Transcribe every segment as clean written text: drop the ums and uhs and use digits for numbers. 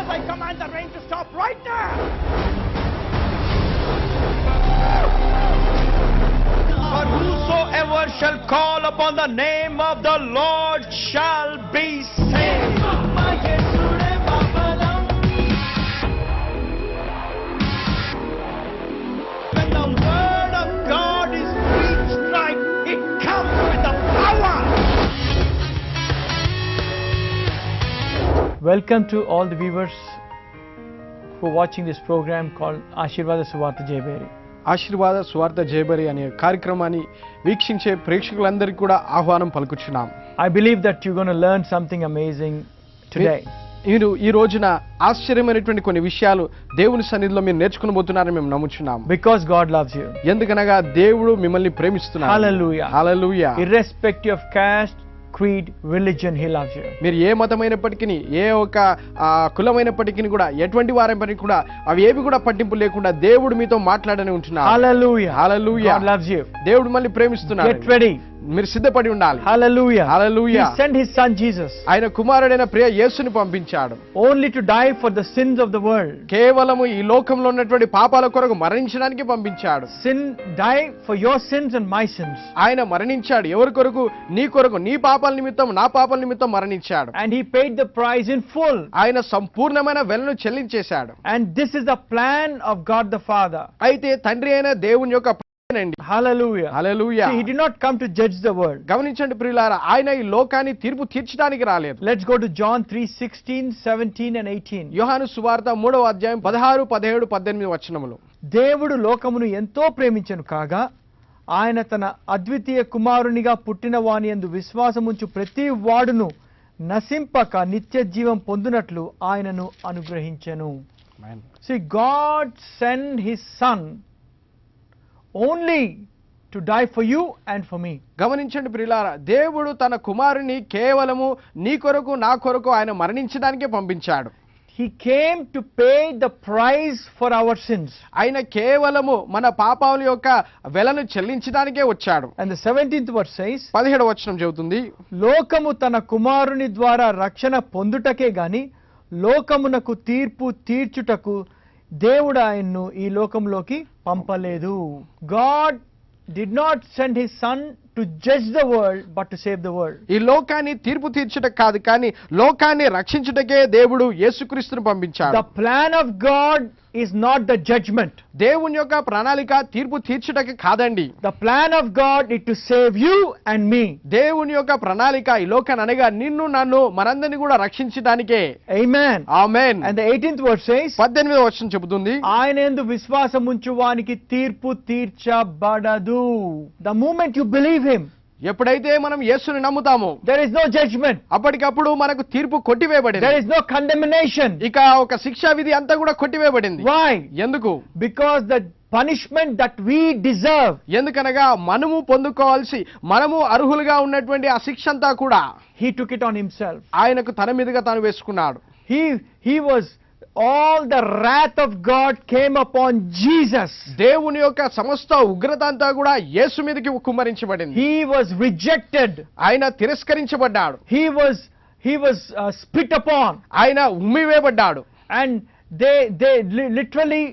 Jesus, I command the rain to stop right now. For whosoever shall call upon the name of the Lord shall be saved. When the word of God is preached right, it comes with the power. Welcome to all the viewers who are watching this program called Ashirvada Suvarta Jayaberi. ఆశీర్వాద స్వార్థ జయబరి అనే కార్యక్రమాన్ని వీక్షించే ప్రేక్షకులందరికీ కూడా ఆహ్వానం పలుకుచున్నాం. I believe that you're going to learn something amazing today. మీరు ఈ రోజున ఆశ్చర్యమైనటువంటి కొన్ని విషయాలు దేవుని సన్నిధిలో మీరు నేర్చుకోబోతున్నారని మేము నమ్ముచున్నాం. Because God loves you. ఎందుకనగా దేవుడు మిమ్మల్ని ప్రేమిస్తున్నాడు. Hallelujah. Hallelujah. Irrespective of caste, creed, religion, he loves you. మీరు ఏ మతమైనప్పటికీ ఏ ఒక కులమైనప్పటికీ కూడా ఎటువంటి వారైనప్పటికీ కూడా అవి ఏవి కూడా పట్టింపు లేకుండా దేవుడు మీతో మాట్లాడని ఉంటున్నాడు. Hallelujah. Hallelujah. God loves you. దేవుడు మళ్ళీ ప్రేమిస్తున్నాడు. Get ready. మీరు సిద్ధపడి ఉండాలి. Hallelujah. Hallelujah. He sent his son Jesus ఆయన కుమారుడైన ప్రియ యేసుని పంపించాడు. only to die for the sins of the world. కేవలము ఈ లోకంలో ఉన్నటువంటి పాపాల కొరకు మరణించడానికి పంపించాడు. Sin die for your sins and my sins. ఆయన మరణించాడు ఎవరి కొరకు? నీ కొరకు, నీ పాపాల నిమిత్తం, నా పాపాల నిమిత్తం మరణించాడు. And he paid the price in full. ఆయన సంపూర్ణమైన వెలను చెల్లించేశాడు. And this is the plan of God the Father. అయితే తండ్రి అయిన దేవుని యొక్క ప్లాన్ అండి. Hallelujah. Hallelujah. See, he did not come to judge the world. గమనించండి ప్రియులారా, ఆయన ఈ లోకాన్ని తీర్పు తీర్చడానికి రాలేదు. Let's go to John 3:16, 17 and 18. యోహాను సువార్త 3వ అధ్యాయం 16, 17, 18 వచనములు. దేవుడు లోకమును ఎంతో ప్రేమించెను కాగా ఆయన తన అద్వితీయ కుమారునిగా పుట్టిన వాని యందు విశ్వాసముంచు ప్రతి వాడును నశింపక నిత్య జీవం పొందునట్లు ఆయనను అనుగ్రహించెను. See, God sent his son only to die for you and for me. గమనించండి ప్రియులారా, దేవుడు తన కుమారుని కేవలము నీ కొరకు, నా కొరకు ఆయన మరణించడానికే పంపించాడు. He came to pay the price for our sins. ఆయన కేవలము మన పాపాల యొక్క వెలను చెల్లించడానికే వచ్చాడు. And the 17th verse says, 17వ వచనం చెబుతుంది, లోకము తన కుమారుని ద్వారా రక్షణ పొందుటకే గాని లోకమునకు తీర్పు తీర్చుటకు దేవుడు ఆయన్ను ఈ లోకంలోకి పంపలేదు. God did not send his son to judge the world but to save the world. ఈ లోకాన్ని తీర్పు తీర్చుట కాదు, కానీ లోకాన్ని రక్షించుటకే దేవుడు యేసుక్రీస్తును పంపించాడు. The plan of God is not the judgment. దేవుని యొక్క ప్రణాళిక తీర్పు తీర్చుటకి కాదండి. The plan of God is to save you and me. దేవుని యొక్క ప్రణాళిక ఈ లోకాన్ని అనగా నిన్ను, నన్ను, మనందరిని కూడా రక్షించడానికే. Amen. Amen. And the 18th verse says, 18వ వచనం చెబుతుంది, ఆయన యందు విశ్వాసముంచు వానికి తీర్పు తీర్చబడదు. The moment you believe him, ఎప్పుడైతే మనం యేసుని నమ్ముతామో there is no judgment. అప్పటికప్పుడు మనకు తీర్పు కొట్టివేయబడింది. There is no condemnation. ఇక ఒక శిక్షా విధి అంతా కూడా కొట్టివేయబడింది. Why? ఎందుకు? Because the punishment that we deserve, ఎందుకనగా మనము పొందుకోవాల్సి, మనము అర్హులుగా ఉన్నటువంటి ఆ శిక్ష అంతా కూడా he took it on himself. ఆయనకు తన మీదుగా తాను వేసుకున్నాడు. He was all the wrath of God came upon Jesus. దేవుని యొక్క సమస్త ఉగ్రత అంతా కూడా యేసు మీదకి కుమ్మరించబడింది. He was rejected. ఆయన తిరస్కరించబడ్డాడు. He was spit upon. ఆయన ఉమ్మివేయబడ్డాడు. And they literally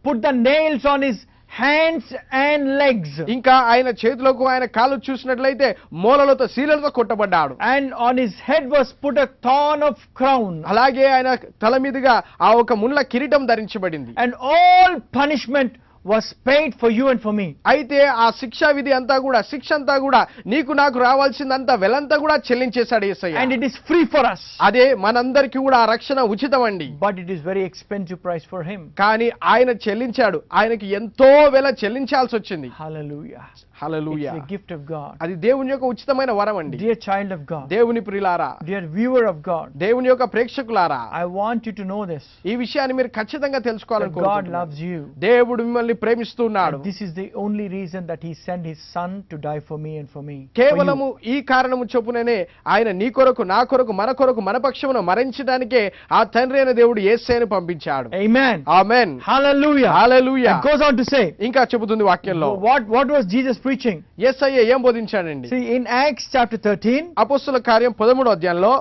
put the nails on his hands and legs. ఇంకా ఆయన చేతులకు, ఆయన కాళ్ళు చూసినట్లయితే మూలలతో, శీలలతో కొట్టబడ్డాడు. And on his head was put a thorn of crown. అలాగే ఆయన తల మీదుగా ఆ ఒక ముళ్ళ కిరీటం ధరించబడింది. And all punishment was paid for you and for me. అయితే ఆ శిక్షా విధి అంతా కూడా, శిక్ష అంతా కూడా, నీకు నాకు రావాల్సిందంతా వెలంతా కూడా చెల్లించేశాడు యేసయ్య. And it is free for us. అదే మనందరికీ కూడా ఆ రక్షణ ఉచితమండి. But it is very expensive price for him. కానీ ఆయన చెల్లించాడు. ఆయనకి ఎంతో వెల చెల్లించాల్సి వచ్చింది. Hallelujah. Hallelujah. It's a gift of God. అది దేవుని యొక్క ఉచితమైన వరం అండి. Dear child of God, దేవుని ప్రియులారా, dear viewer of God, దేవుని యొక్క ప్రేక్షకులారా, I want you to know this. ఈ విషయాన్ని మీరు ఖచ్చితంగా That తెలుసుకోవాలనుకుంటున్నాను. God loves you. దేవుడు మిమ్మల్ని ప్రేమిస్తున్నాడు. And this is the only reason that he sent his son to die for me and for me. కేవలము ఈ కారణము చొప్పుననే ఆయన నీ కొరకు, నా కొరకు, మన కొరకు, మన పక్షమున మరణించడానికే ఆ తండ్రి అయిన దేవుడు యేసయ్యను పంపించాడు. Amen. Amen. Hallelujah. Hallelujah. It goes on to say, ఇంకా చెబుతుంది వాక్యంలో, what was Jesus preaching? యేసయ్య ఏం బోధించాడండి? See, in Acts chapter 13, అపొస్తలుల కార్యం 13వ అధ్యాయంలో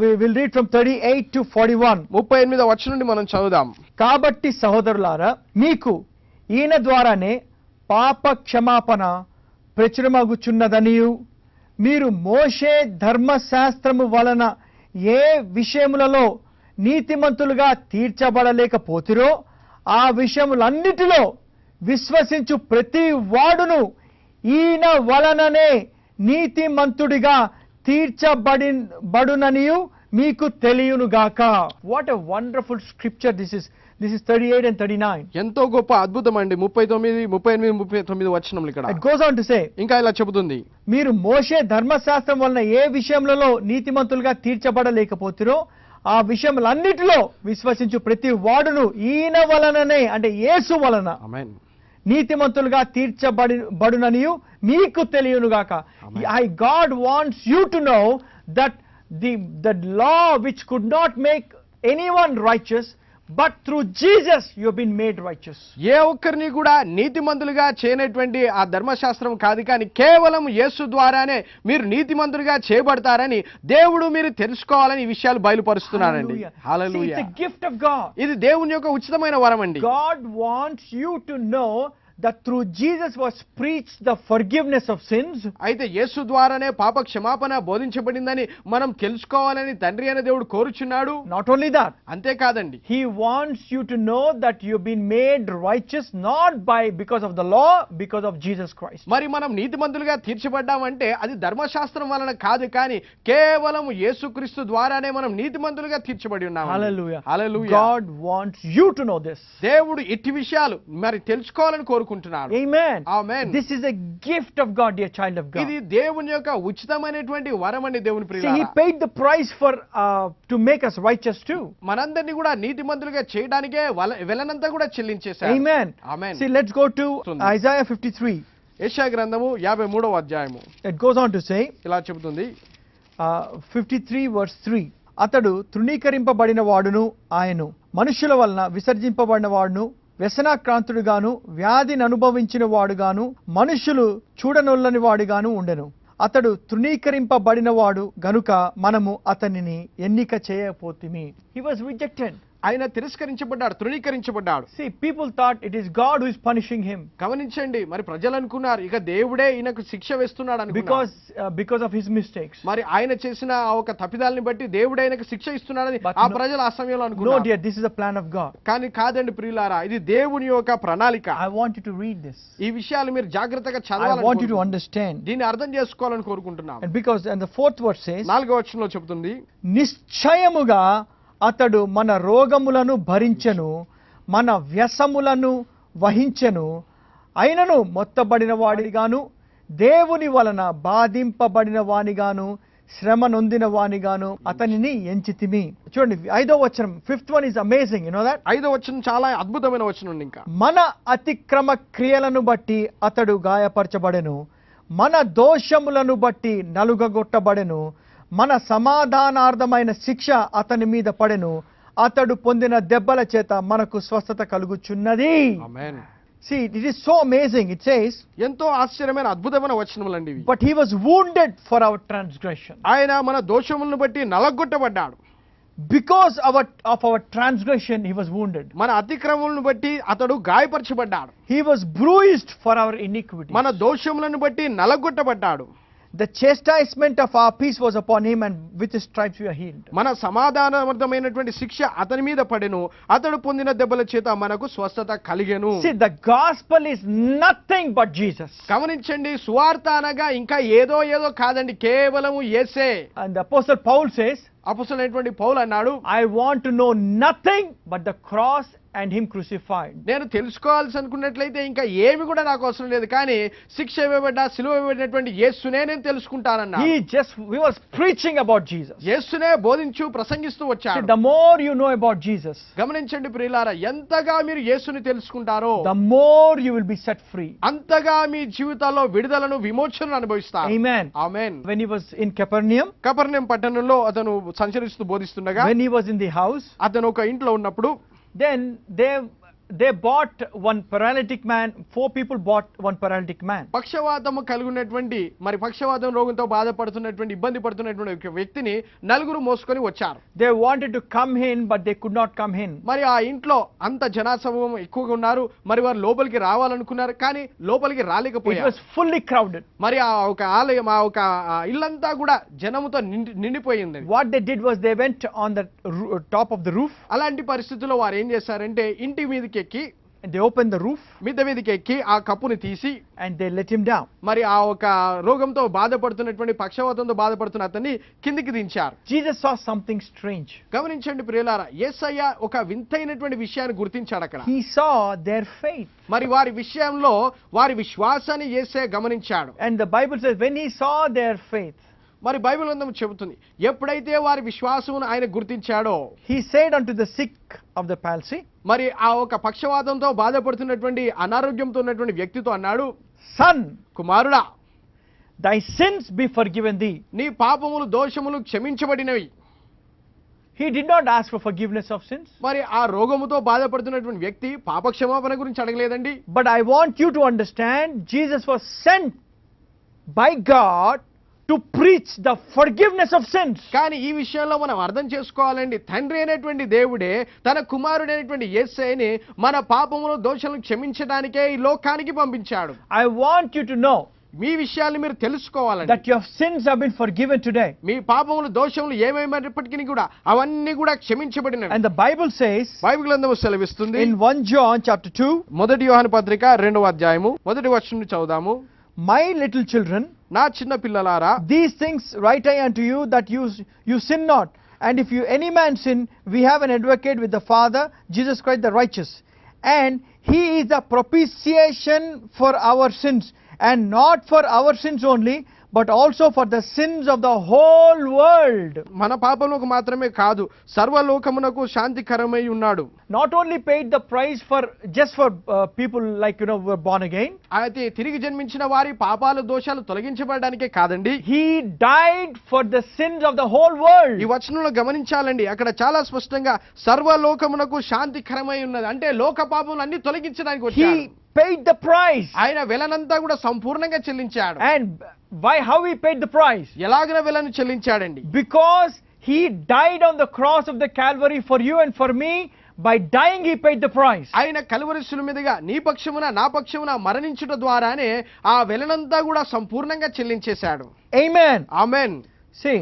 we will read from 38 to 41. 38వ వచనం నుండి మనం చదువుదాం. కాబట్టి సహోదరులారా, మీకు ఈయన ద్వారానే పాప క్షమాపణ ప్రచురమగుచున్నదనియు, మీరు మోషే ధర్మశాస్త్రము వలన ఏ విషయములలో నీతిమంతులుగా తీర్చబడలేకపోతిరో ఆ విషయములన్నిటిలో విశ్వసించు ప్రతి వాడును ఈయన వలననే నీతిమంతుడిగా తీర్చబడుననియు మీకు తెలియనుగాక. What a wonderful scripture this is 38 and 39. ఎంతో గొప్ప అద్భుతం అండి. 39, 38, 39 వచనములు ఇక్కడ. It goes on to say, ఇంకా ఇలా చెబుతుంది, మీరు మోషే ధర్మశాస్త్రం వలన ఏ విషయములలో నీతిమంతులుగా తీర్చబడలేకపోతిరో ఆ విషయములన్నిటిలో విశ్వసించు ప్రతి వాడును ఈయన వలననే, అంటే యేసు వలన ఆమేన్, నీతిమంతులుగా తీర్చబడుననియు మీకు తెలియనుగాక. God wants you to know that the law which could not make anyone righteous, but through Jesus you have been made righteous. ఏ ఒక్కరిని కూడా నీతిమంతులుగా చేయనటువంటి ఆ ధర్మశాస్త్రం కాదు, కానీ కేవలం యేసు ద్వారానే మీరు నీతిమంతులుగా చేయబడతారని దేవుడు మీరు తెలుసుకోవాలని ఈ విషయాలు బయలుపరుస్తున్నారండి. హల్లెలూయా. It's a gift of God. ఇది దేవుని యొక్క ఉచితమైన వరం అండి. God wants you to know that through Jesus was preached the forgiveness of sins. అయితే యేసు ద్వారానే పాప క్షమాపణ బోధించబడిందని మనం తెలుసుకోవాలని తండ్రి అయిన దేవుడు కోరుచున్నాడు. Not only that, అంతే కాదండి, He wants you to know that you've been made righteous not because of the law, because of Jesus Christ. మరి మనం నీతిమంతులుగా తీర్చబడ్డామంటే అది ధర్మశాస్త్రం వలన కాదు, కానీ కేవలం యేసుక్రీస్తు ద్వారానే మనం నీతిమంతులుగా తీర్చబడి ఉన్నాము. Hallelujah. Hallelujah. God wants you to know this. దేవుడు ఇట్టి విషయాలు మరి తెలుసుకోవాలని కోరుకుంటున్నాడు. Amen. Amen. This is a gift of God, dear child of God. ఇది దేవుని యొక్క ఉచితమైనటువంటి వరం అండి. దేవుని See, He ప్రియులారా, paid the price to make us righteous too. మనందరినీ కూడా నీతిమంతులుగా చేయడానికే వెలనంతా కూడా చెల్లించేశాడు. Amen. Amen. See, let's go to Isaiah 53. యెషయా గ్రంథము 53వ అధ్యాయము. It goes on to say, ఇలా చెబుతుంది, 53 verse 3. అతడు తృణీకరింపబడిన వాడును ఆయను, మనుషుల వలన విసర్జింపబడిన వాడును, వ్యసనాక్రాంతుడుగాను వ్యాధిని అనుభవించిన వాడుగాను మనుషులు చూడనొల్లని వాడుగాను ఉండెను. అతడు తృణీకరింపబడిన వాడు గనుక మనము అతనిని ఎన్నిక చేయకపోతిమి. He was rejected. ఆయన తిరస్కరించబడ్డాడు, తృణీకరించబడ్డాడు. See, people thought it is God who is punishing him గమనించండి, మరి ప్రజలు అనుకున్నారు ఇక దేవుడే ఈయనకు శిక్ష వేస్తున్నాడు అనుకున్నారు. because of his mistakes. మరి ఆయన చేసిన ఆ ఒక తప్పిదాలని బట్టి దేవుడే ఆయనకు శిక్ష ఇస్తున్నాడని ఆ ప్రజలు ఆ సమయంలో No అనుకున్నారు. dear, this is a plan of God. కానీ కాదండి ప్రియులారా, ఇది దేవుని యొక్క ప్రణాళిక. I want you to read this. ఈ విషయాలు మీరు జాగ్రత్తగా I want you to చదవాలని, understand. దీన్ని అర్థం చేసుకోవాలని కోరుకుంటున్నాం. And the fourth verse says, 4వ వచనంలో చెబుతుంది, నిశ్చయముగా అతడు మన రోగములను భరించెను, మన వ్యసములను వహించెను, అయినను మొత్తబడిన వాడిగాను దేవుని వలన బాధింపబడిన వానిగాను శ్రమ నొందిన వానిగాను అతనిని ఎంచితిమి. చూడండి 5వ వచనం, 5th one is amazing, you know that? 5వ వచనం చాలా అద్భుతమైన వచనం. ఇంకా మన అతిక్రమ క్రియలను బట్టి అతడు గాయపరచబడెను, మన దోషములను బట్టి నలుగగొట్టబడెను, మన సమాధానార్థమైన శిక్ష అతని మీద పడెను, అతడు పొందిన దెబ్బల చేత మనకు స్వస్థత కలుగుచున్నది. ఆమేన్. See, it is so amazing. It says, ఎంతో ఆశ్చర్యమైన అద్భుతమైన వచనములండి ఇవి. but he was wounded for our transgression. ఆయన మన దోషములను బట్టి నలగొట్టబడ్డాడు. Because of our transgression he was wounded. మన అతిక్రమములను బట్టి అతడు గాయపరచబడ్డాడు. He was bruised for our iniquity. మన దోషములను బట్టి నలగొట్టబడ్డాడు. The chastisement of our peace was upon him, and with his stripes we are healed. మన సమాధానార్థమైనటువంటి శిక్ష అతని మీద పడెను, అతడు పొందిన దెబ్బల చేత మనకు స్వస్థత కలిగెను. See, the gospel is nothing but Jesus. గమనించండి, సువార్త అనగా ఇంకా ఏదో కాదండి, కేవలము యేసే. And the apostle Paul says, అపొస్తలుడైనటువంటి పౌలు అన్నాడు, I want to know nothing but the cross and him crucified. నేను తెలుసుకోవాల్సి అనుకున్నట్లయితే ఇంకా ఏమి కూడా నాకు అవసరం లేదు, కానీ శిక్ష ఇవ్వబడ్డ సిలువ ఇవ్వబడినటువంటి యేసునే నేను తెలుసుకుంటానన్నా. We was preaching about Jesus. యేసునే బోధించు ప్రసంగిస్తూ See, వచ్చాడు. the more you know about Jesus, గమనించండి ప్రియులారా, ఎంతగా మీరు యేసుని తెలుసుకుంటారో the more you will be set free. అంతగా మీ జీవితాల్లో విడుదలను విమోచనను అనుభవిస్తారు. Amen. Amen. When he was in Capernaum, కపెర్నహూము పట్టణంలో అతను సంచరిస్తూ బోధిస్తుండగా, when he was in the house, అతను ఒక ఇంట్లో ఉన్నప్పుడు, then they bought one paralytic man. 4 people bought one paralytic man. పక్షవాతము కలిగి ఉన్నటువంటి మరి పక్షవాతం రోగంతో బాధపడుతున్నటువంటి ఇబ్బంది పడుతున్నటువంటి ఒక వ్యక్తిని నలుగురు మోసుకొని వచ్చారు. They wanted to come in, but they could not come in. మరి ఆ ఇంట్లో అంత జనాసమూహం ఎక్కువగా ఉన్నారు. మరి వారు లోపలికి రావాలనుకున్నారు, కానీ లోపలికి It రాలేకపోయారు. was fully crowded. మరి ఆ ఒక ఆలయం, ఆ ఒక ఇల్లంతా కూడా జనముతో నిండిపోయింది. What they did was they went on the top of the roof. అలాంటి పరిస్థితుల్లో వారు ఏం చేశారంటే ఇంటి మీదకి ఎక్కి, And they opened the roof మిద్దె మీదకి ఎక్కి ఆ కప్పుని తీసి and they let him down. మరి ఆ ఒక రోగంతో బాధపడుతున్నటువంటి పక్షవాతంతో బాధపడుతున్న అతన్ని కిందికి దించారు. Jesus saw something strange. గమనించండి ప్రియులారా, యేసయ్య ఒక వింతైనటువంటి విషయాన్ని గుర్తించాడు అక్కడ. He saw their faith. మరి వారి విషయంలో వారి విశ్వాసాన్ని యేసయ్య గమనించాడు. And the Bible says when he saw their faith, మరి బైబిల్ గ్రంథం చెబుతుంది, ఎప్పుడైతే వారి విశ్వాసమును ఆయన గుర్తించాడో, he said unto the sick of the palsy, మరి ఆ ఒక పక్షవాతంతో బాధపడుతున్నటువంటి అనారోగ్యంతో ఉన్నటువంటి వ్యక్తితో అన్నాడు, Son, కుమారుడా, thy sins be forgiven thee. నీ పాపములు దోషములు క్షమించబడినవి. He did not ask for forgiveness of sins. మరి ఆ రోగముతో బాధపడుతున్నటువంటి వ్యక్తి పాప క్షమాపణ గురించి అడగలేదండి. But I want you to understand, Jesus was sent by God to preach the forgiveness of sins. కానీ ఈ విషయంలో మనం అర్థం చేసుకోవాలండి, తండ్రి అయినటువంటి దేవుడే తన కుమారుడైనటువంటి యేసయ్యని మన పాపములు దోషాలను క్షమించడానికే ఈ లోకానికి పంపించాడు. I want you to know మీ విషయాన్ని మీరు తెలుసుకోవాలండి. that your sins have been forgiven today. మీ పాపములు దోషములు ఏమేమైనప్పటికీ కూడా అవన్నీ కూడా క్షమించబడినవి. And the Bible says Bible గ్రంథము సెలవిస్తుంది, in 1 John chapter 2, మొదటి యోహాను పత్రిక 2వ అధ్యాయము మొదటి వచనం చదువుదాము. my little children, నా చిన్న పిల్లలారా, these things write I unto you, that you sin not. And if you any man sin, we have an advocate with the Father, Jesus Christ the righteous. And he is the propitiation for our sins, and not for our sins only, but also for the sins of the whole world. మన పాపములకు మాత్రమే కాదు, సర్వలోకమునకు శాంతికరమై ఉన్నాడు. Not only paid the price for just for people like who were born again. అయితే తిరిగి జన్మించిన వారి పాపాలు దోషాలు తొలగించబడడానికే కాదండి, He died for the sins of the whole world. ఈ వచనంలో గమనించాలండి, అక్కడ చాలా స్పష్టంగా సర్వలోకమునకు శాంతికరమై ఉన్నది అంటే లోక పాపములు అన్ని తొలగించడానికి వచ్చాడు. He paid the price. ఆయన వెలనంతా కూడా సంపూర్ణంగా చెల్లించాడు. And how he paid the price? ఎలాగన వెలను చెల్లించాడండి? Because he died on the cross of the Calvary for you and for me. By dying he paid the price. ఆయన కలువరి శిలువ మీదుగా నీ పక్షమున నా పక్షమున మరణించుట ద్వారానే ఆ వెలనంతా కూడా సంపూర్ణంగా చెల్లించేశాడు. Amen. Amen. See,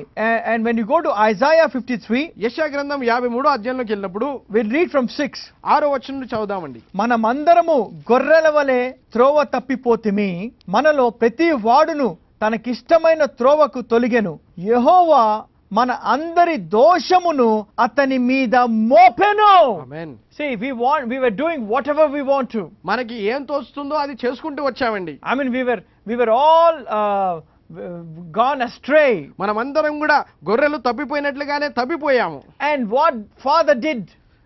and when you go to Isaiah 53, యెషయా గ్రంథం 53వ అధ్యాయంలోకి వెళ్ళినప్పుడు we'll read from 6. 6వ వచనం చదువుదామండి. మనమందరము గొర్రెల వలె త్రోవ తప్పిపోతిమి, మనలో ప్రతి వాడును తనకిష్టమైన త్రోవకు తొలిగెను, యెహోవా మన అందరి దోషమును అతని మీద మోపెను. ఆమేన్. See, we were doing whatever we want to. మనకి ఏం తోస్తుందో అది చేసుకుంటూ వచ్చామండి. I mean, we were all gone astray. మనమందరం కూడా గొర్రెలు తప్పిపోయినట్లుగానే తప్పిపోయాము. And what Father did,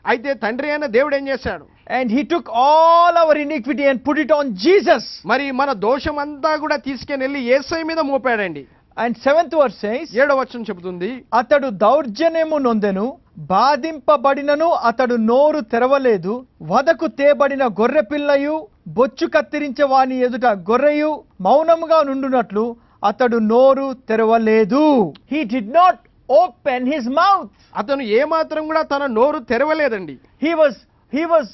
అయితే తండ్రి అయిన దేవుడు ఏం చేశాడు? and he took all our iniquity and put it on Jesus. మరి మన దోషం అంతా కూడా తీసుకెళ్ళి యేసయ్య మీద మోపాడండి. And 7th verse says, 7వ వచనం చెబుతుంది, అతడు దౌర్జన్యము నొందెను, బాధింపబడినను అతడు నోరు తెరవలేదు, వదకు తేబడిన గొర్రె పిల్లయు బొచ్చు కత్తిరించే వాని ఎదుట గొర్రెయు మౌనముగా నుండునట్లు అతడు నోరు తెరవలేదు. He did not open his mouth. అతను ఏమాత్రం కూడా తన నోరు తెరవలేదండి. He was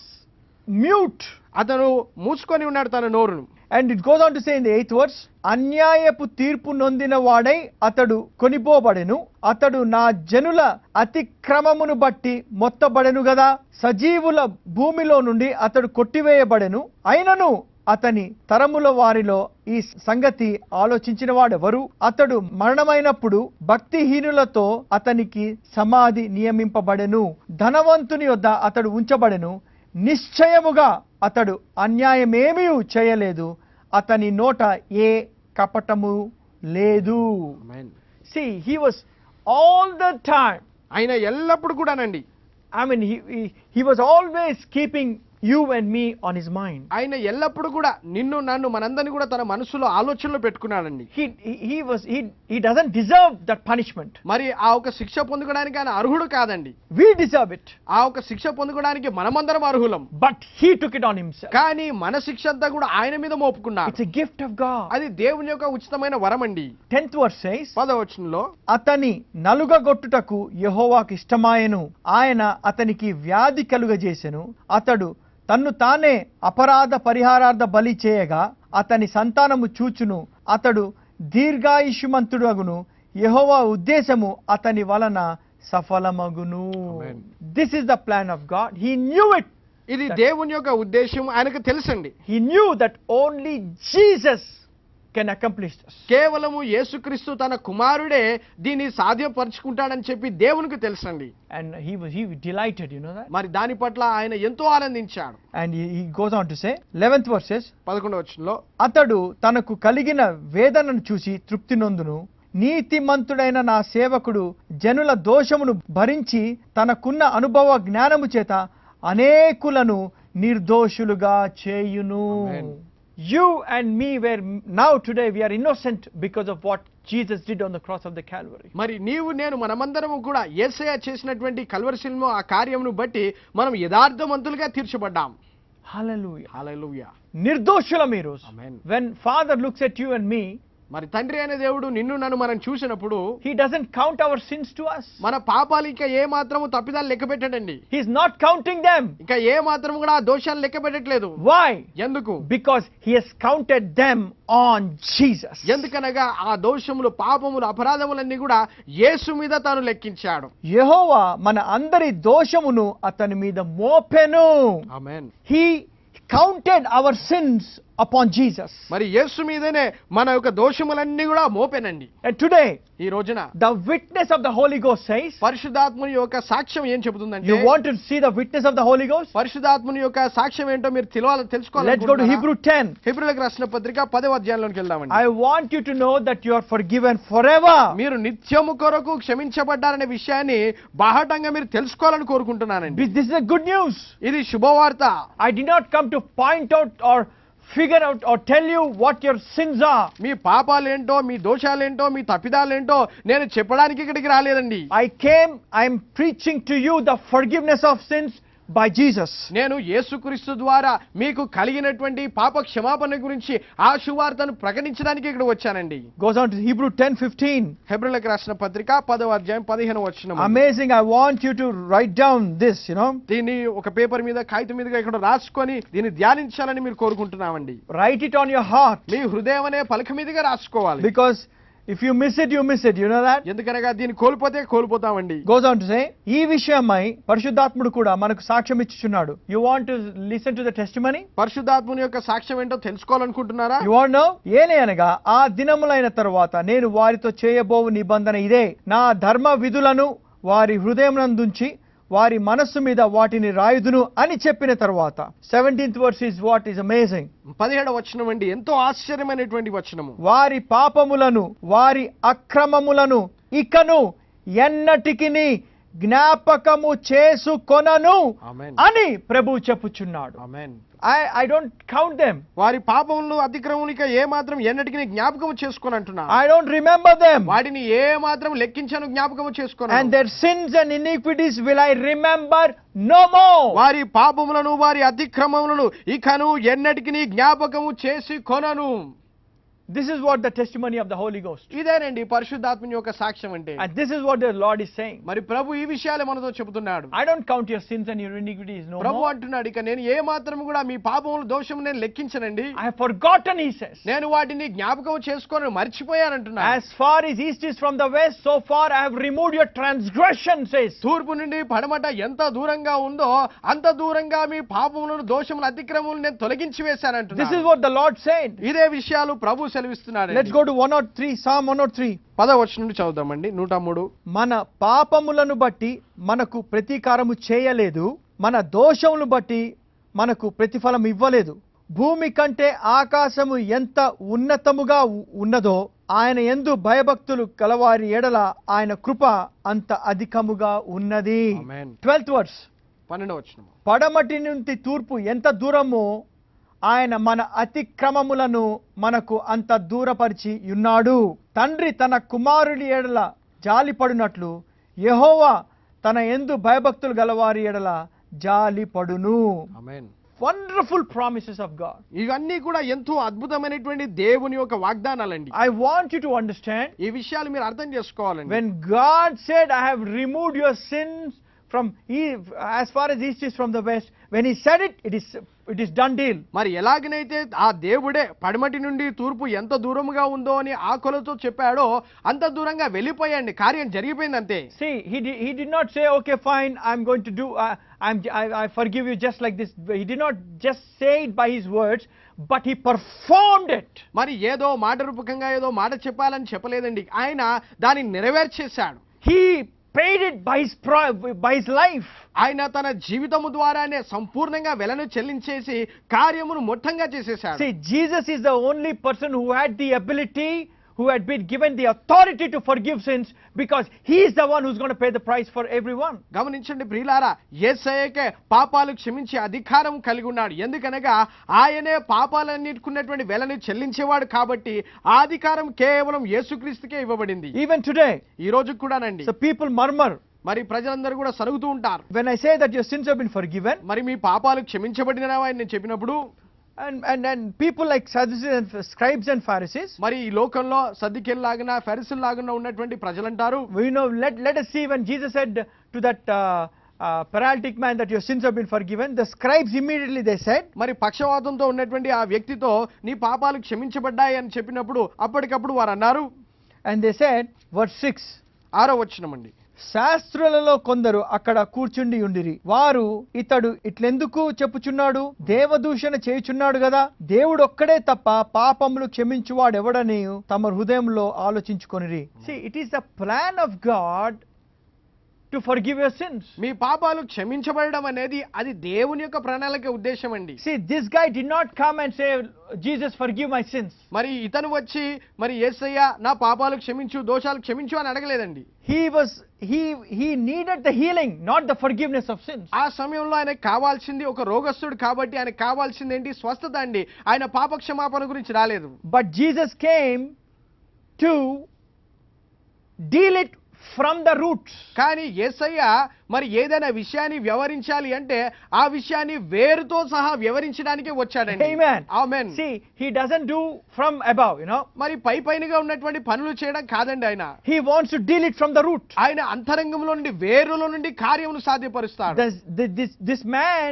mute. అతను మూసుకొని ఉన్నాడు తన నోరును. And it goes on to say in the 8th verse, అన్యాయపు తీర్పు నొందిన వాడై అతడు కొనిపోబడెను, అతడు నా జనుల అతిక్రమమును బట్టి మొత్తబడెను గదా, సజీవుల భూమిలో నుండి అతడు కొట్టివేయబడెను, అయినను అతని తరముల వారిలో ఈ సంగతి ఆలోచించిన వాడెవరు? అతడు మరణమైనప్పుడు భక్తిహీనులతో అతనికి సమాధి నియమింపబడెను, ధనవంతుని వద్ద అతడు ఉంచబడెను, నిశ్చయముగా అతడు అన్యాయమేమీ చేయలేదు, అతని నోట ఏ కపటము లేదు. See, he was all the time, ఆయన ఎల్లప్పుడు కూడానండి, I mean, he was always keeping you and me on his mind. ఆయన ఎల్లప్పుడు కూడా నిన్ను నన్ను మనందరిని కూడా తన మనసులో ఆలోచనలో పెట్టుకున్నాడండి. He doesn't deserve that punishment. మరి ఆ ఒక శిక్ష పొందుకోవడానికి ఆయన అర్హుడు కాదండి. We deserve it. ఆ ఒక శిక్ష పొందుకోవడానికి మనమందరం అర్హులం. But he took it on himself. కానీ మన శిక్ష అంతా కూడా ఆయన మీద మోపుకున్నాడు. It's a gift of God. అది దేవుని యొక్క ఉచితమైన వరం అండి. 10th verse says, 10వ వచనంలో అతని నలుగగొట్టుటకు యెహోవాకు ఇష్టమాయెను, ఆయన అతనికి వ్యాధి కలుగజేసెను, అతడు తన్ను తానే అపరాధ పరిహారార్థ బలి చేయగా అతని సంతానము చూచును, అతడు దీర్ఘాయుష్మంతుడగును, యెహోవా ఉద్దేశము అతని వలన సఫలమగును. Amen. This is the plan of God. He knew it. ఇది దేవుని యొక్క ఉద్దేశం ఆయనకు తెలుసండి. He knew that only Jesus can accomplish this. కేవలము యేసుక్రీస్తు తన కుమారుడే దీన్ని సాధ్యపరుచుకుంటాడని చెప్పి దేవునికి తెలుసండి. And he delighted, you know that. మరి దాని పట్ల ఆయన ఎంతో ఆనందించాడు. And he goes on to say, 11th verses, 11వ వచనంలో అతడు తనకు కలిగిన వేదనను చూసి తృప్తి నొందును, నీతిమంతుడైన నా సేవకుడు జనుల దోషమును భరించి తనకున్న అనుభవ జ్ఞానము చేత అనేకులను నిర్దోషులుగా చేయును. Amen. You and me now today we are innocent because of what Jesus did on the cross of the Calvary. మరి నీవు నేను మనమందరము కూడా యేసయ్య చేసినటువంటి కల్వరి శిలువ ఆ కార్యమును బట్టి మనం యథార్థవంతులుగా తీర్చబడ్డాం. Hallelujah. హల్లెలూయా. నిర్దోషులం ఈ రోజు. Amen. When Father looks at you and me, మరి తండ్రి అనే దేవుడు నిన్ను నన్ను మనం చూసినప్పుడు he doesn't count our sins to us. మన పాపాలు ఇంకా ఏ మాత్రము తప్పిదాలు లెక్క పెట్టడండి. He's not counting them. ఇంకా ఏ మాత్రము కూడా ఆ దోషాలు లెక్క పెట్టట్లేదు. Why? ఎందుకు? Because he has counted them on Jesus. ఎందుకనగా ఆ దోషములు పాపములు అపరాధములన్నీ కూడా యేసు మీద తాను లెక్కించాడు. యెహోవా మన అందరి దోషమును అతని మీద మోపెను. ఆమేన్. He counted our sins upon Jesus. మరి యేసు మీదనే మన యొక్క దోషములన్నీ కూడా మోపెనండి. And today ఈ రోజున the witness of the Holy Ghost says, పరిశుద్ధాత్మని యొక్క సాక్ష్యం ఏం చెబుతుందంటే, you want to see the witness of the Holy Ghost? పరిశుద్ధాత్మని యొక్క సాక్ష్యం ఏంటో మీరు తెలుసుకోవాలి. Let's go to Hebrew 10. హెబ్రీయులకు రాసిన పత్రిక 10వ అధ్యాయంలోకి వెళ్దామండి. I want you to know that you are forgiven forever. మీరు నిత్యము కొరకు క్షమించబడ్డారనే విషయాన్ని బాహటంగా మీరు తెలుసుకోవాలని కోరుకుంటున్నానండి. This is a good news. ఇది శుభవార్త. I did not come to point out or figure out or tell you what your sins are. మీ పాపాలేంటో మీ దోషాలేంటో మీ తప్పిదాలేంటో నేను చెప్పడానికి ఇక్కడికి రాలేదండి. I am preaching to you the forgiveness of sins by Jesus. నేను యేసుక్రీస్తు ద్వారా మీకు కలిగినటువంటి పాప క్షమాపణ గురించి ఆ శుభవార్తను ప్రకటించడానికి ఇక్కడ వచ్చానండి. Goes on to Hebrew 10:15. హెబ్రీయులకు రాసిన పత్రిక 10వ అధ్యాయం 15వ వచనం. Amazing. I want you to write down this, దీన్ని ఒక పేపర్ మీద కాగితం మీదగా ఇక్కడ రాసుకొని దీన్ని ధ్యానించాలని మీరు కోరుకుంటున్నామండి. Write it on your heart. మీ హృదయం అనే పలక మీదగా రాసుకోవాలి. Because if you miss it, you miss it. You know that? ఎందుకనగా దీన్ని కోల్పోతే కోల్పోతామండి. Goes on to say, ఈ విషయమై పరిశుద్ధాత్ముడు కూడా మనకు సాక్ష్యం ఇచ్చుచున్నాడు. You want to listen to the testimony? పరిశుద్ధాత్ముని యొక్క సాక్ష్యం ఏంటో తెలుసుకోవాలనుకుంటున్నారా? You want to know? ఏలయనగా ఆ దినములైన తరువాత నేను వారితో చేయబోవు నిబంధన ఇదే, నా ధర్మ విధులను వారి హృదయమునందుంచి వారి మనస్సు మీద వాటిని రాయుదును అని చెప్పిన తర్వాత 17th verse is what is amazing. 17వ వచనం అండి ఎంతో ఆశ్చర్యమైనటువంటి వచనము. వారి పాపములను వారి అక్రమములను ఇకను ఎన్నటికిని జ్ఞాపకము చేసుకొనను అని ప్రభువు చెప్పుచున్నాడు. ఆమేన్. I don't count them. వారి పాపములను అతిక్రమమునిక ఏ మాత్రం ఎన్నటికి జ్ఞాపకము చేసుకొని అంటున్నా. I don't remember them. వాటిని ఏ మాత్రం లెక్కించను జ్ఞాపకము చేసుకొనను. And their sins and iniquities will I remember no more. వారి పాపములను వారి అతిక్రమములను ఇకను ఎన్నటికి జ్ఞాపకము చేసి కొనను. This is what the testimony of the Holy Ghost. ఇదేనండి పరిశుద్ధాత్మని యొక్క సాక్ష్యం అంటే. And this is what the Lord is saying. మరి ప్రభు ఈ విషయాలే మనతో చెబుతున్నాడు. I don't count your sins and your iniquities no more. ప్రభు అంటున్నాడు ఇక నేను ఏ మాత్రం కూడా మీ పాపముల దోషము నేను లెక్కించనండి. I have forgotten, he says. నేను వాటిని జ్ఞాపకం చేసుకొని మర్చిపోయానంటున్నాడు. As far as east is from the west, so far I have removed your transgression, says. తూర్పు నుండి పడమట ఎంత దూరంగా ఉందో అంత దూరంగా మీ పాపములను దోషములు అతిక్రమములను నేను తొలగించి వేశానంటున్నాడు. This is what the Lord said. ఇదే విషయాలు ప్రభు సెలవిస్తున్నాడు. Let's go to 103, Psalm 103. 10వ వచనం నుండి చదువుదామండి. 103. మన పాపములను బట్టి మనకు ప్రతీకారము చేయలేదు, మన దోషములను బట్టి మనకు ప్రతిఫలం ఇవ్వలేదు. భూమి కంటే ఆకాశము ఎంత ఉన్నతముగా ఉన్నదో ఆయన యందు భయభక్తులు కలవారి ఎడల ఆయన కృప అంత అధికముగా ఉన్నది. 12th verse. 12వ వచనం. పడమటి నుండి తూర్పు ఎంత దూరమో ఆయన మన అతిక్రమములను మనకు అంత దూరపరిచి ఉన్నాడు. తండ్రి తన కుమారుడి ఎడల జాలిపడినట్లు యెహోవా తన యందు భయభక్తులు గలవారి ఎడల జాలిపడును. Amen. Wonderful promises of God. ఇవన్నీ కూడా ఎంతో అద్భుతమైనటువంటి దేవుని యొక్క వాగ్దానాలండి. I want you to understand, ఈ విషయాలు మీరు అర్థం చేసుకోవాలండి. when God said, I have removed your sins from as far as east is from the west, when he said it, it is done deal. మరి ఎలాగనైతే ఆ దేవుడే పడమటి నుండి తూర్పు ఎంత దూరముగా ఉందో అని ఆ కొలతో చెప్పాడో అంత దూరంగా వెళ్ళిపోయండి, కార్యం జరిగిపోయింది అంతే. See, he did not say, okay fine, I'm going to do I forgive you just like this. He did not just say it by his words, but he performed it. మరి ఏదో మాట రూపకంగా ఏదో మాట చెప్పాలని చెప్పలేదండి, ఆయన దాన్ని నెరవేర్చేశాడు. He paid it by his life. ఆయన తన జీవితము ద్వారానే సంపూర్ణంగా వెలను చెల్లించేసి కార్యమును మొత్తంగా చేసేశాడు. See, Jesus is the only person who had the ability, who had been given the authority to forgive sins, because he is the one who's going to pay the price for everyone. గమనించండి ప్రియులారా, యేసయ్యకే పాపాలు క్షమించే అధికారం కలిగి ఉన్నాడు. ఎందుకనగా ఆయనే పాపాలన్నిటికున్నటువంటి వెలను చెల్లించేవాడు కాబట్టి ఆ అధికారం కేవలం యేసుక్రీస్తుకే ఇవ్వబడింది. Even today, ఈ రోజు కూడానండి. so people murmur. మరి ప్రజలందరూ కూడా సరుగుతూ ఉంటారు. When I say that your sins have been forgiven, మరి మీ పాపాలు క్షమించబడినవా అని నేను చెప్పినప్పుడు, and people like Sadducees and scribes and Pharisees, మరి ఈ లోకంలో సద్దుకేళ్ళలాగా ఫరిసీల్లాగా ఉన్నటువంటి ప్రజలంటారు, we know, let us see, when Jesus said to that paralytic man that your sins have been forgiven, the scribes immediately they said, మరి పక్షవాతంతో ఉన్నటువంటి ఆ వ్యక్తితో నీ పాపాలు క్షమించబడ్డాయి అని చెప్పినప్పుడు అప్పటికప్పుడు వారు అన్నారు. and they said, verse 6, 6వ వచనమండి. శాస్త్రులలో కొందరు అక్కడ కూర్చుండి ఉండిరి. వారు ఇతడు ఇట్లెందుకు చెప్పుచున్నాడు, దేవదూషణ చేయుచున్నాడు కదా, దేవుడు ఒక్కడే తప్ప పాపములు క్షమించువాడెవడని తమ హృదయంలో ఆలోచించుకొనిరి. See, it is the plan of God to forgive your sins. మీ పాపాలు క్షమించబడడం అనేది అది దేవుని యొక్క ప్రణాళిక ఉద్దేశం అండి. See, this guy did not come and say, Jesus, forgive my sins. మరి ఇతను వచ్చి మరి యేసయ్య నా పాపాలు క్షమించు, దోషాలు క్షమించు అని అడగలేదండి. He needed the healing, not the forgiveness of sins. ఆ సమయంలో ఆయనకు కావాల్సింది ఒక రోగస్తుడు కాబట్టి ఆయనకు కావాల్సింది ఏంటి, స్వస్థత అండి. ఆయన పాప క్షమాపణ గురించి రాలేదు. But Jesus came to deal it from the roots. కానీ యేసయ్య మరి ఏదైనా విషయాన్ని వ్యవహరించాలి అంటే ఆ విషయాన్ని వేరుతో సహా వ్యవహరించడానికి వచ్చాడండి. Amen. Amen. See, he doesn't do from above, మరి పైపైనగా ఉన్నటువంటి పనులు చేయడం కాదండి ఆయన. He wants to deal it from the root. ఆయన అంతరంగంలో నుండి వేరులో నుండి కార్యమును సాధ్యపరుస్తాడు. This man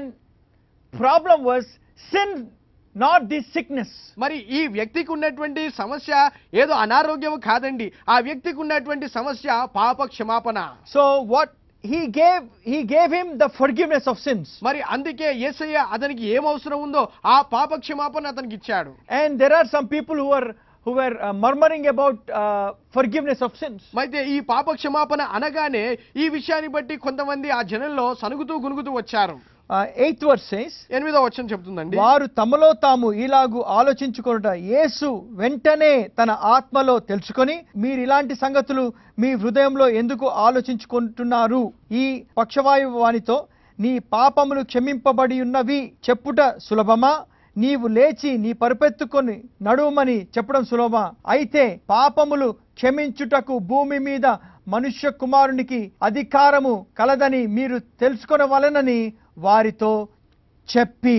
problem was sin, not this sickness. మరి ఈ వ్యక్తికి ఉన్నటువంటి సమస్య ఏదో అనారోగ్యం కాదండి, ఆ వ్యక్తికి ఉన్నటువంటి సమస్య పాప క్షమాపణ. So what he gave him the forgiveness of sins. మరి అందుకే యేసయ్య అతనికి ఏం అవసరం ఉందో ఆ పాప క్షమాపణ అతనికి ఇచ్చాడు. And there are some people who were murmuring about forgiveness of sins. అయితే ఈ పాప క్షమాపణ అనగానే ఈ విషయాన్ని బట్టి కొంతమంది ఆ జనంలో సనుగుతూ గునుగుతూ వచ్చారు. 8th verse says, 8వ వచనం చెప్తుందండి, వారు తమలో తాము ఇలాగు ఆలోచించుకొనుట యేసు వెంటనే తన ఆత్మలో తెలుసుకొని, మీరు ఇలాంటి సంగతులు మీ హృదయంలో ఎందుకు ఆలోచించుకుంటున్నారు, ఈ పక్షవాయు వానితో నీ పాపములు క్షమింపబడి ఉన్నవి చెప్పుట సులభమా, నీవు లేచి నీ పరుపెత్తుకొని నడుమని చెప్పడం సులభమా, అయితే పాపములు క్షమించుటకు భూమి మీద మనుష్య కుమారునికి అధికారము కలదని మీరు తెలుసుకొనవలెనని వారితో చెప్పి,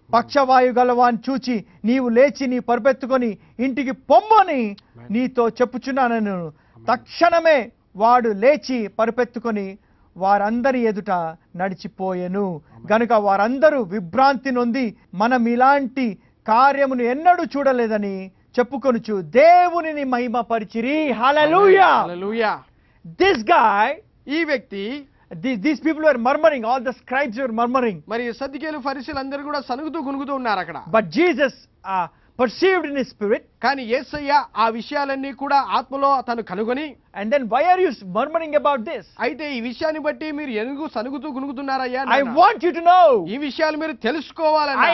పక్షవాయు గలవాన్ని చూచి నీవు లేచి నీ పరుపెత్తుకొని ఇంటికి పొమ్మని నీతో చెప్పుచున్నాను. తక్షణమే వాడు లేచి పరుపెత్తుకొని వారందరి ఎదుట నడిచిపోయెను. గనుక వారందరూ విభ్రాంతి నొంది మనం ఇలాంటి కార్యమును ఎన్నడూ చూడలేదని చెప్పుకొనుచు దేవునిని మహిమపరిచిరి. హల్లెలూయా. హల్లెలూయా. This guy, ఈ వ్యక్తి, these people were murmuring, all the scribes were murmuring. మరి సద్దుకేలు ఫరిసీలు అందరూ కూడా సనుగుతూ గునుగుతూ ఉన్నారు అక్కడ. But Jesus perceived in his spirit, కానీ యేసయ్య ఆ విషయాలన్నీ కూడా ఆత్మలో తను కనుగొని, and then why are you murmuring about this? అయితే ఈ విషయాన్ని బట్టి మీరు ఎందుకు సనుగుతూ గునుగుతున్నారయ్యా? I want you to know, ఈ విషయాలు మీరు తెలుసుకోవాలని,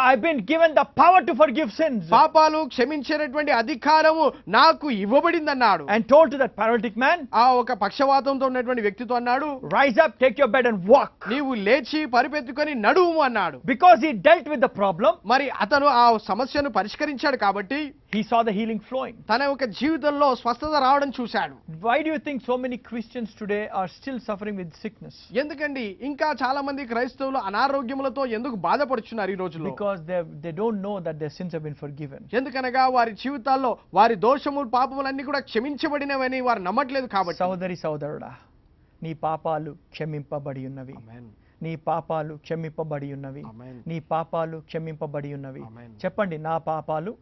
I've been given the power to forgive sins, పాపాలు క్షమించేటటువంటి అధికారము నాకు ఇవ్వబడిందన్నాడు. and told to that paralytic man, ఆ ఒక పక్షవాతంతో ఉన్నటువంటి వ్యక్తితో అన్నాడు, rise up, take your bed and walk. నీవు లేచి పరిపెత్తుకొని నడువు అన్నాడు. Because he dealt with the problem, మరి అతను ఆ సమస్యను పరిష్కరించాడు కాబట్టి he saw the healing flowing. తన యొక్క జీవితంలో స్వస్థత రావడం చూశాడు. Why do you think so many Christians today are still suffering with sickness? ఎందుకండి ఇంకా చాలా మంది క్రైస్తవులు అనారోగ్యములతో ఎందుకు బాధపడుచున్నారు ఈ రోజుల్లో? Because they don't know that their sins have been forgiven. ఎందుకనగా వారి జీవితాల్లో వారి దోషములు పాపములన్నీ కూడా క్షమించబడినవని వారు నమ్మట్లేదు కాబట్టి. సోదరి సోదరుడా, నీ పాపాలు క్షమింపబడి ఉన్నవి. ఆమేన్. నీ పాపాలు క్షమింపబడి ఉన్నవి. ఆమేన్. నీ పాపాలు క్షమింపబడి ఉన్నవి. ఆమేన్. చెప్పండి, నా పాపాలు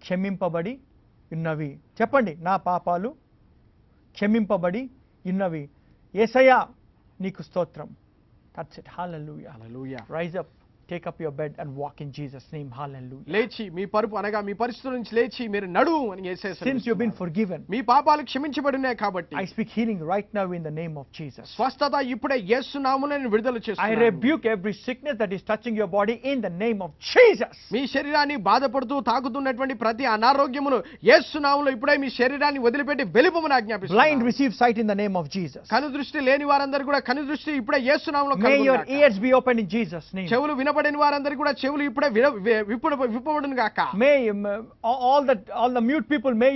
క్షమింపబడి ఉన్నవి. చెప్పండి, నా పాపాలు క్షమింపబడి ఉన్నవి. యేసయ్యా నీకు స్తోత్రం. That's it. Hallelujah. Hallelujah. Rise up, take up your bed and walk in Jesus' name. Hallelujah. లేచి మీ పరుపు అనగా మీ పరిస్థితుల నుంచి లేచి మీరు నడువు అని యేసయ్య Since you've been forgiven, మీ పాపాలు క్షమించబడినాయి కాబట్టి I speak healing right now in the name of Jesus. స్వస్థత ఇప్పుడే యేసు నామములో నేను విడుదల I చేస్తున్నాను. rebuke every sickness that is touching your body in the name of Jesus. మీ శరీరాన్ని బాధపడుతూ తాకుతున్నటువంటి ప్రతి అనారోగ్యమును యేసు నామములో ఇప్పుడే మీ శరీరాన్ని వదిలిపెట్టి వెలుపమని Blind ఆజ్ఞాపిస్తున్నాను. receive sight in the name of Jesus. కను దృష్టి లేని వారందరూ కూడా కను దృష్టి ఇప్పుడే యేసు నామములో May your కలుగుగాక. ears be open in Jesus' name. చెవులు వినబడని వారందరూ కూడా చెవులు ఇప్పుడే విప్పబడును గాక. May all the mute people, may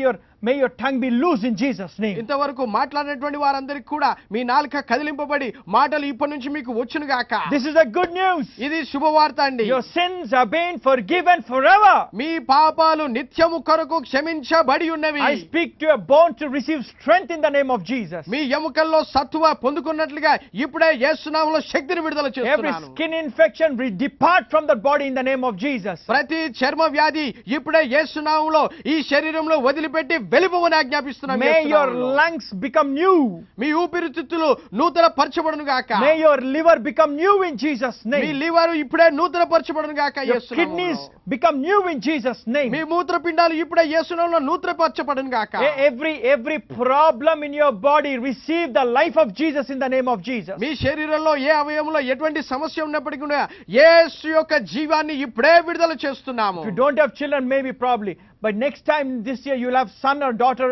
your tongue be loose in Jesus' name. ఇంతవరకు మాట్లాడినటువంటి వారందరికీ కూడా మీ నాలుక కదిలింపబడి మాటలు ఇప్పటి నుంచి మీకు వచ్చును గాక. This is a good news. ఇది శుభవార్త అండి. Your sins are being forgiven forever. మీ పాపాలు నిత్యము కొరకు క్షమించబడి ఉన్నవి. I speak to your bones to receive strength in the name of Jesus. మీ ఎముకల్లో సత్తువ పొందుకున్నట్లుగా ఇప్పుడే యేసు నామములో శక్తిని విడుదల Every చేస్తున్నాను. skin infection will depart from the body in the name of Jesus. ప్రతి చర్మ వ్యాధి ఇప్పుడే యేసు నామములో ఈ శరీరంలో వదిలిపెట్టి వెలుపమని ఆజ్ఞాపిస్తున్నాను. May యేసు your నామములో. lungs become new. మీ ఊపిరితిత్తులు నూతన పరచబడును గాక. May your liver become new in Jesus' me name. Liver ఇప్పుడే నూతన పరచబడును గాక. Your యేసు kidneys నామములో. become new in Jesus' name. మీ మూత్రపిండాలు ఇప్పుడే యేసు నామములో నూతన పరచబడును గాక. Every problem in your body receive the life of Jesus in the name of Jesus. మీ శరీరంలో ఏ అవయవంలో ఎటువంటి సమస్య ఉన్నప్పటికీ కూడా యేసు యొక్క జీవాన్ని ఇప్పుడే విడుదల చేస్తున్నాము. If you don't have children, maybe probably, but next time this year you'll have son or daughter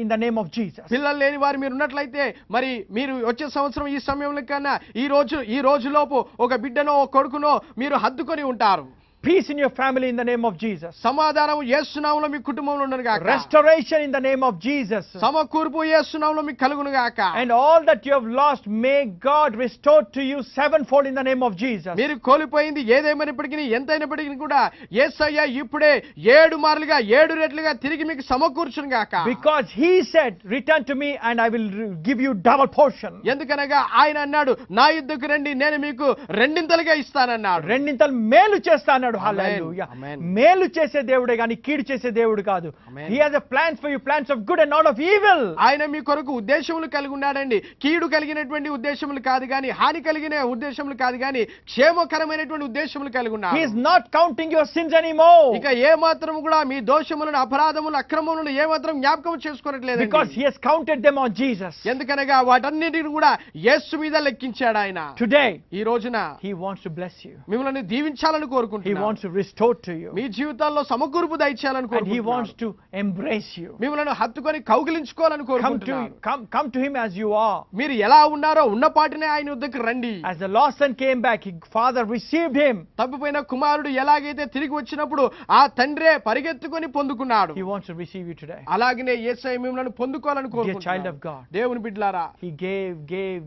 in the name of Jesus. పిల్లలు లేని వారు మీరు ఉన్నట్లయితే మరి మీరు వచ్చే సంవత్సరం ఈ సమయంలో కన్నా ఈ రోజులోపు ఒక బిడ్డనో ఒక కొడుకునో మీరు హద్దుకొని ఉంటారు. Peace in your family in the name of Jesus. సమాధానం యేసు నామములో మీ కుటుంబంలో ఉండను గాక. Restoration in the name of Jesus. సమకూర్పు యేసు నామములో మీకు కలుగును గాక. And all that you have lost, may God restore to you sevenfold in the name of Jesus. మీరు కోల్పోయింది ఏదేమైనప్పటికీ ఎంతైనప్పటికీ కూడా యేసయ్య ఇప్పుడే 7 మార్లుగా 7 రెట్లుగా తిరిగి మీకు సమకూర్చును గాక. Because he said, return to me and I will give you double portion. ఎందుకనగా ఆయన అన్నాడు, నా యుద్ధకు రండి నేను మీకు రెండింతలుగా ఇస్తానన్నాడు. రెండింతలు మేలు చేస్తాడు. Amen. Hallelujah. Amen. మేలు చేసే దేవుడే గాని కీడు చేసే దేవుడు కాదు. Amen. He has a plans for you, plans of good and not of evil. ఆయన మీ కొరకు ఉద్దేశములు కలిగి ఉన్నాడండి. కీడు కలిగినటువంటి ఉద్దేశములు కాదు గాని, హాని కలిగిన ఉద్దేశములు కాదు గాని, క్షేమకరమైనటువంటి ఉద్దేశములు కలిగి ఉన్నాడు. He is not counting your sins anymore. ఇక ఏ మాత్రం కూడా మీ దోషములను, అపరాధములను, అక్రమములను ఏ మాత్రం జ్ఞాపకం చేసుకోవట్లేదు. Because he has counted them on Jesus. ఎందుకనగా వాటన్నిటిని కూడా యేసు మీద లెక్కించాడు ఆయన. Today ఈ రోజున he wants to bless you. మిమ్మల్ని దీవించాలని He కోరుకుంటున్నాడు. wants to restore to you. మీ జీవితాల్లో సమకూర్పు దయచేయాలని And he కోరుకుంటున్నాడు. wants to embrace you. మిమ్మల్ని హత్తుకొని కౌగిలించుకోవాలని కోరుకుంటున్నాడు. Come to him as you are. మీరు ఎలా ఉన్నారో ఉన్నపాటినే ఆయన వద్దకు రండి. As the lost son came back, father received him. తప్పిపోయిన కుమారుడు ఎలాగైతే తిరిగి వచ్చినప్పుడు ఆ తండ్రే పరిగెత్తుకొని పొందుకున్నాడు. He wants to receive you today. అలాగనే యేసయ్య మిమ్మల్ని పొందుకోవాలని Dear child of కోరుకుంటున్నాడు. God. దేవుని బిడ్డలారా, He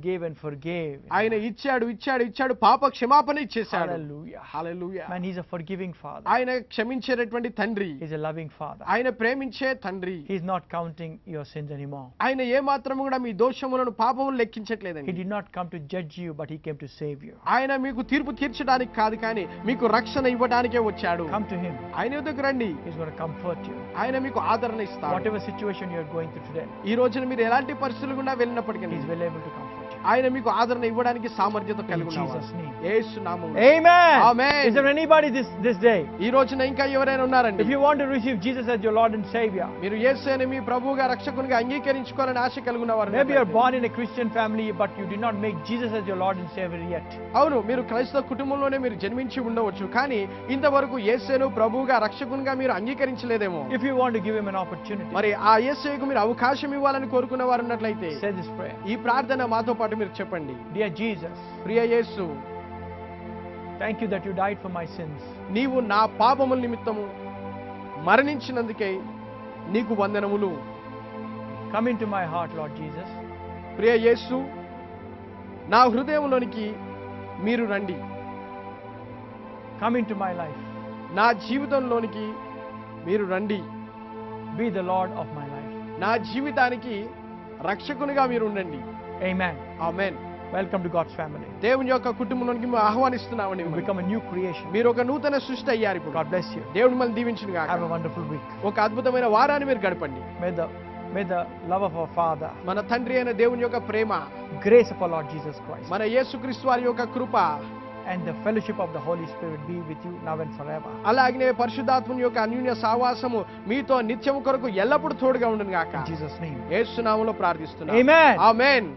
gave and forgave. ఆయన ఇచ్చాడు పాప క్షమాపణ ఇచ్చేశాడు. Hallelujah. Hallelujah. Man, he's a forgiving father. ఆయన క్షమించేటటువంటి తండ్రి. He's a loving father. ఆయన ప్రేమించే తండ్రి. He's not counting your sins anymore. ఆయన ఏ మాత్రము కూడా మీ దోషములను పాపములను He లెక్కించట్లేదండి. did not come to judge you, but he came to save you. ఆయన మీకు తీర్పు తీర్చడానికి కాదు కానీ మీకు రక్షణ ఇవ్వడానికే వచ్చాడు. Come to him. ఆయన వద్దకు రండి. He's going to comfort you. ఆయన మీకు ఆదరణ ఇస్తాడు. Whatever situation you are going through today, ఈ రోజున మీరు ఎలాంటి పరిస్థితులు గుండా వెళ్ళినప్పటికీ he's well able to comfort you. ఆయన మీకు ఆదరణ ఇవ్వడానికి సామర్థ్యత కలిగి In Jesus' name. యేసు నామములో. Amen. Amen. Is there anybody this day, ఈ రోజున ఇంకా ఎవరైనా ఉన్నారండి, if you want to receive Jesus as your Lord and Savior, మీరు యేసుని మీ ప్రభువుగా రక్షకునిగా అంగీకరించుకోవాలని ఆశ కలిగి ఉన్నవారు, maybe you are born in a Christian family but you did not make Jesus as your Lord and Savior yet. అవును, మీరు క్రైస్తవ కుటుంబంలోనే మీరు జన్మించి ఉండవచ్చు, కానీ ఇంతవరకు యేసును ప్రభువుగా రక్షకునిగా మీరు అంగీకరించలేదేమో. If you want to give him an opportunity, మరి ఆ యేసుకు మీరు అవకాశం ఇవ్వాలని కోరుకున్న వారు ఉన్నట్లయితే say this prayer. ఈ ప్రార్థన మాతో పాటు మీరు చెప్పండి. Dear Jesus, Priya Yesu, thank you that you died for my sins. నీవు నా పాపముల నిమిత్తము మరణించినందుకే నీకు వందనములు. Come into my heart, Lord Jesus. ప్రియ యేసు, నా హృదయంలోనికి మీరు రండి. Come into my life. నా జీవితంలోనికి మీరు రండి. Be the Lord of my life. నా జీవితానికి రక్షకునిగా మీరు ఉండండి. Amen. Amen. Welcome to God's family. దేవుని యొక్క కుటుంబంలోనికి మేము ఆహ్వానిస్తున్నామండి. You become a new creation. మీరు ఒక నూతన సృష్టి అయ్యారు ఇప్పుడు. God bless you. దేవుడు మిమ్మల్ని దీవించును గాక. Have a wonderful week. ఒక అద్భుతమైన వారాన్ని మీరు గడపండి. May the love of our Father, మన తండ్రి అయిన దేవుని యొక్క ప్రేమ, grace of our Lord Jesus Christ, మన యేసుక్రీస్తు వారి యొక్క కృప, and the fellowship of the Holy Spirit be with you now and forever. అలాగనే పరిశుద్ధాత్మని యొక్క అన్యోన్య సహవాసము మీతో నిత్యము కొరకు ఎల్లప్పుడూ తోడుగా ఉండును గాక. In Jesus' name. యేసు నామములో ప్రార్థిస్తున్నాను. Amen. ఆమేన్.